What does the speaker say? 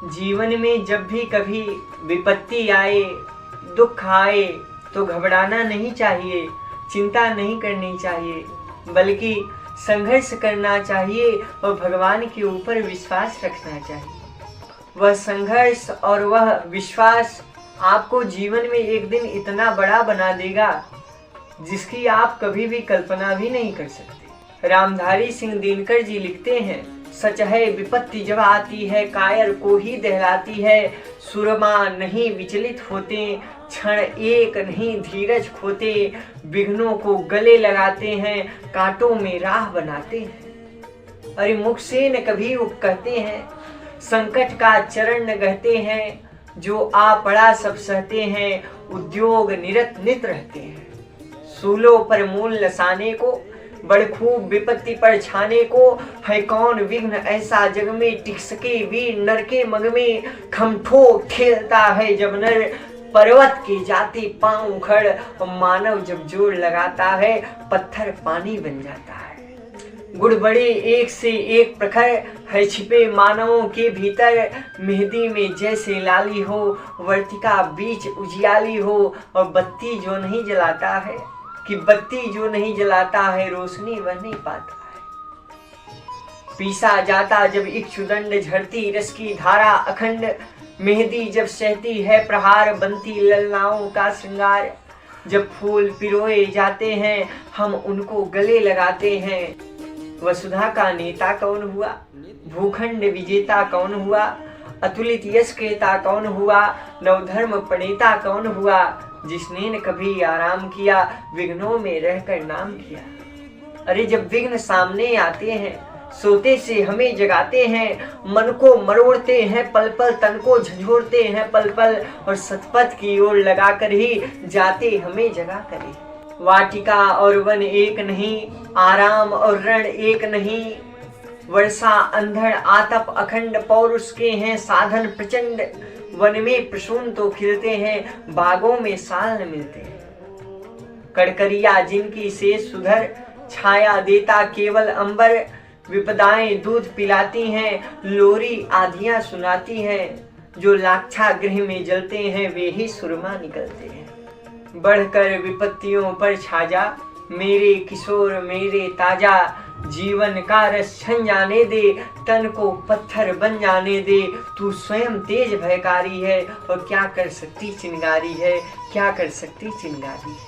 जीवन में जब भी कभी विपत्ति आए, दुख आए तो घबराना नहीं चाहिए, चिंता नहीं करनी चाहिए, बल्कि संघर्ष करना चाहिए और भगवान के ऊपर विश्वास रखना चाहिए। वह संघर्ष और वह विश्वास आपको जीवन में एक दिन इतना बड़ा बना देगा जिसकी आप कभी भी कल्पना भी नहीं कर सकते। रामधारी सिंह दिनकर जी लिखते हैं, सच है विपत्ति जब आती है कायर को ही दहलाती है, सुरमा नहीं विचलित होते, क्षण एक नहीं धीरज खोते, विघ्नों को गले लगाते हैं, कांटों में राह बनाते हैं। अरे मुख से न कभी कहते हैं, संकट का चरण न गहते हैं, जो आ पड़ा सब सहते हैं, उद्योग निरत नित रहते हैं। सूलों पर मूल लसाने को, बड़ खूब विपत्ति पर छाने को, है कौन विघ्न ऐसा जग में, टिक सके वीर नर के मग में। खमठो खेलता है जब नर, पर्वत के जाते पांव उखड़, मानव जब जोर लगाता है, पत्थर पानी बन जाता है। गुड़ बड़े एक से एक प्रखर, है छिपे मानवों के भीतर, मेहंदी में जैसे लाली हो, वर्तिका बीच उजियाली हो, और बत्ती जो नहीं जलाता है, कि बत्ती जो नहीं जलाता है, रोशनी वह नहीं पाता है। पीसा जाता जब इक्षुदंड, झरती रस की धारा अखंड, मेहंदी जब सहती है प्रहार, बनती ललनाओं का श्रृंगार। जब फूल पिरोए जाते हैं, हम उनको गले लगाते हैं। वसुधा का नेता कौन हुआ, भूखंड विजेता कौन हुआ, अतुलित यश क्रेता कौन हुआ, नवधर्म प्रणेता कौन हुआ, जिसने न कभी आराम किया, विघ्नों में रहकर नाम किया। अरे जब विघ्न सामने आते हैं, सोते से हमें जगाते हैं, मन को मरोड़ते हैं पल पल, तन को झंझोड़ते हैं पल पल, और सतपथ की ओर लगाकर ही जाते हमें जगा करे। वाटिका और वन एक नहीं, आराम और रण एक नहीं, वर्षा अंधड़ आतप अखंड, पौरुष के हैं साधन प्रचंड। वन में प्रसून तो खिलते हैं, बागों में साल न मिलते हैं। कड़करिया जिनकी से सुधर, छाया देता केवल अंबर, विपदाएं दूध पिलाती हैं, लोरी आधियां सुनाती हैं। जो लाक्षा गृह में जलते हैं, वे ही सुरमा निकलते हैं। बढ़कर विपत्तियों पर छाजा, मेरे किशोर मेरे ताजा, जीवन का रस छन जाने दे, तन को पत्थर बन जाने दे। तू स्वयं तेज भयकारी है, और क्या कर सकती चिंगारी है, क्या कर सकती चिंगारी है।